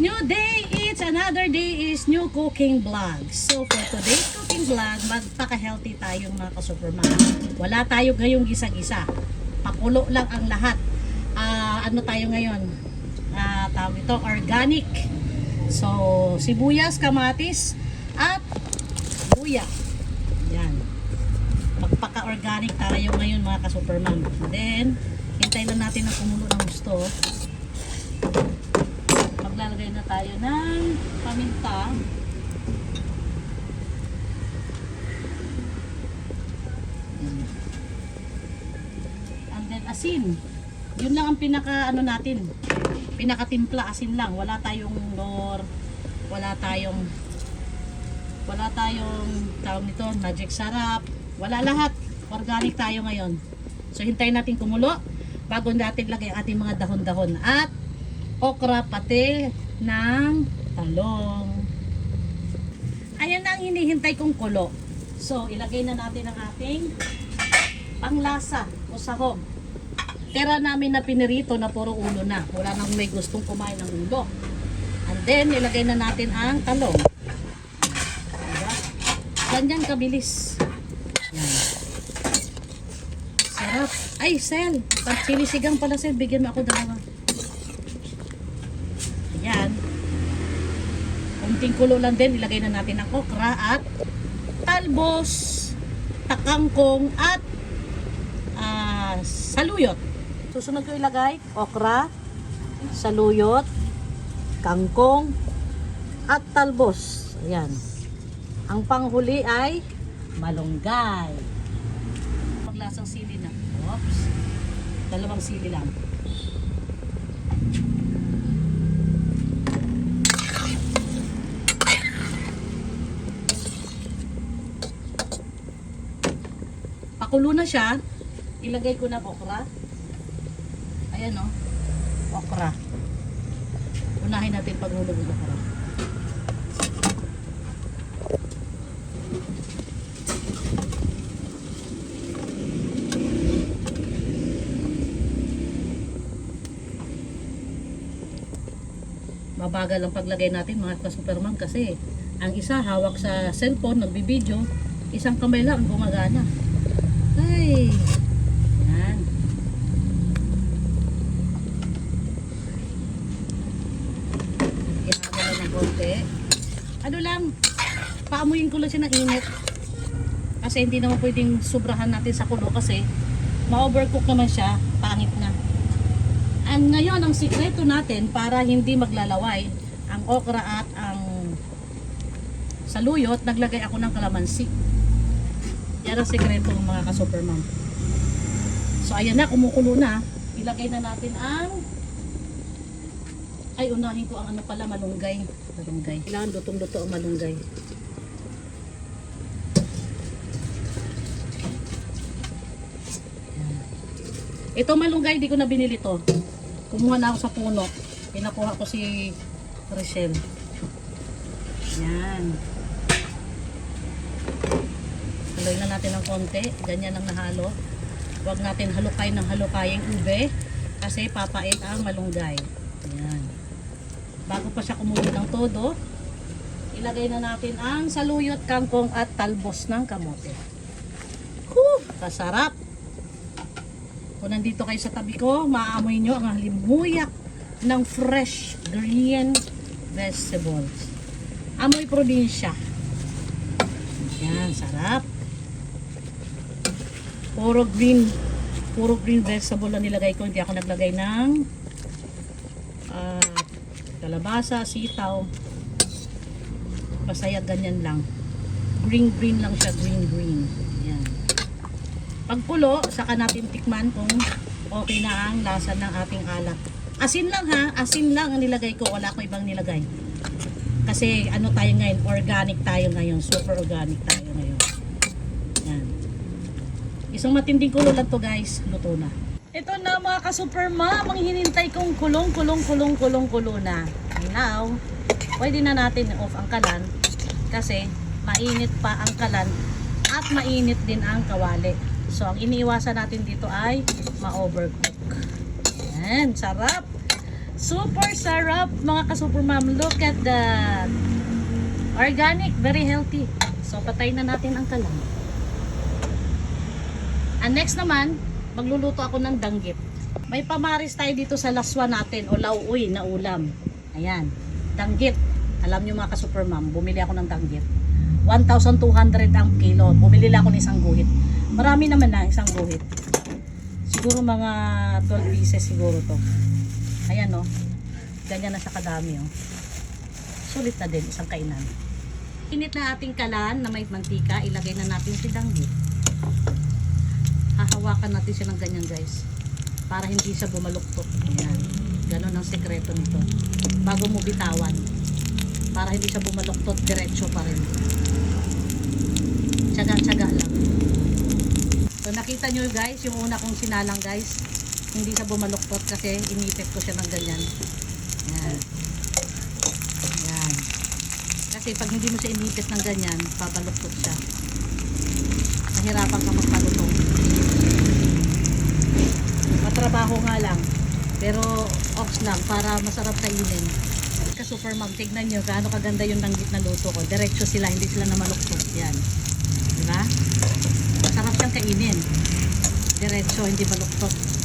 new day. It's another day is new cooking vlog. So for today's cooking vlog, magpaka-healthy tayong mga ka-superman. Wala tayo ngayong gisa-gisa. Pakulo lang ang lahat. Ano tayo ngayon? Tawag ito, organic. So sibuyas, kamatis, at luya. Yan. Magpaka-organic tayo ngayon mga ka-superman. Then, hintay lang natin na kumulo ng gusto. Maglalagay na tayo ng paminta. And then asin. Yun lang ang pinaka ano natin. Pinakatimpla, asin lang. Wala tayong nor, wala tayong tawag nito, magic sarap. Wala lahat. Organic tayo ngayon. So hintayin natin kumulo bago natin lagay ang ating mga dahon-dahon at okra pati ng talong. Ayan na ang hinihintay kong kulo. So ilagay na natin ang ating panglasa o sahog. Tira namin na pinirito na puro ulo na. Wala nang may gustong kumain ng ulo. And then ilagay na natin ang talong. Diba? Ganyan kabilis. Yan. Sarap. Ay, Sel. Pag chili sigang pala, Sel. Bigyan mo ako dalawa. Yan. Kunting kulo lang din. Ilagay na natin ang okra at talbos, takangkong at saluyot. Susunod ko ilagay okra, saluyot, kangkong at talbos. Ayan. Ang panghuli ay malunggay. Paglasang sili na. Oops. Dalawang sili lang. Pakulo na siya. Ilagay ko na okra. Ayan o. Okra. Unahin natin paghulog ng okra. Mabagal ang paglagay natin mga ka-superman kasi ang isa hawak sa cellphone, nagbibideo, isang kamay lang ang gumagana. Ay, yan. Ihama lang ng konti. Ano lang, paamuyin ko lang siya ng init. Kasi hindi naman pwedeng sobrahan natin sa kulo kasi ma-overcook naman siya, pangit na. And ngayon, ang sikreto natin para hindi maglalaway ang okra at ang saluyot, naglagay ako ng kalamansi. Yan ang sikreto ng mga ka-supermom. So ayan na, kumukulo na. Ilagay na natin ang unahin ko ang ano pala, malunggay. Kailangan lutong-luto ang malunggay. Ito malunggay, di ko na binili to. Kumuha na ako sa puno. Pinakuha ko si Rochelle. Yan. Haloy na natin ng konti. Ganyan ang nahalo. Huwag natin halukayin ng halukaying ube. Kasi papait ang malunggay. Yan. Bago pa siya kumulo ng todo, ilagay na natin ang saluyot, kangkong at talbos ng kamote. Kasarap! Kung nandito kayo sa tabi ko, maaamoy nyo ang halimuyak ng fresh green vegetables. Amoy probinsya. Yan, sarap. Puro green vegetable na nilagay ko. Hindi ako naglagay ng kalabasa, sitaw. Basta ganyan lang. Green lang siya, green. Yan. Pagpulo, saka natin tikman kung okay na ang lasa ng ating alat. Asin lang ha, asin lang ang nilagay ko, wala akong ibang nilagay. Kasi ano tayo ngayon, organic tayo ngayon, super organic tayo ngayon. Yan. Isang matinding kulo lang to guys, luto na. Ito na mga ka-supermom, ang hinintay kong kulong na. Now, pwede na natin off ang kalan kasi mainit pa ang kalan at mainit din ang kawali. So, ang iniiwasan natin dito ay ma-overcook. Yan, sarap. Super sarap mga ka-super mom. Look at that. Organic, very healthy. So patayin na natin ang kalan. And next naman, magluluto ako ng danggit. May pamaris tayo dito sa laswa natin o lauoy na ulam. Ayan, danggit. Alam nyo mga ka-super mom, bumili ako ng danggit. 1,200 ang kilo. Bumili lang ako ng isang guhit. Marami naman na isang guhit. Siguro mga 12 pieces siguro to. Ayan o. Ganyan na sa kadami o. Sulit na din isang kainan. Init na ating kalan na may mantika. Ilagay na natin si danggit. Hahawakan natin siya ng ganyan guys. Para hindi siya bumaluktot. Ayan. Ganon ang sekreto nito. Bago mo bitawan. Para hindi siya bumaluktot. Diretso pa rin. Tsaga-tsaga lang. So nakita nyo guys, yung una kong sinalang guys, hindi siya bumaluktot kasi inipit ko siya ng ganyan. Yan. Yan. Kasi pag hindi mo siya inipit ng ganyan, pabaluktot siya. Nahirapan ka magpalutong. Matrabaho nga lang, pero ox lang para masarap kainin. Ka-super mom, tignan nyo gaano kaganda yung danggit na luto ko. Diretso sila, hindi sila na maluktot. Yan. Diba? Masarap siyang kainin. Diretso, hindi baluktot.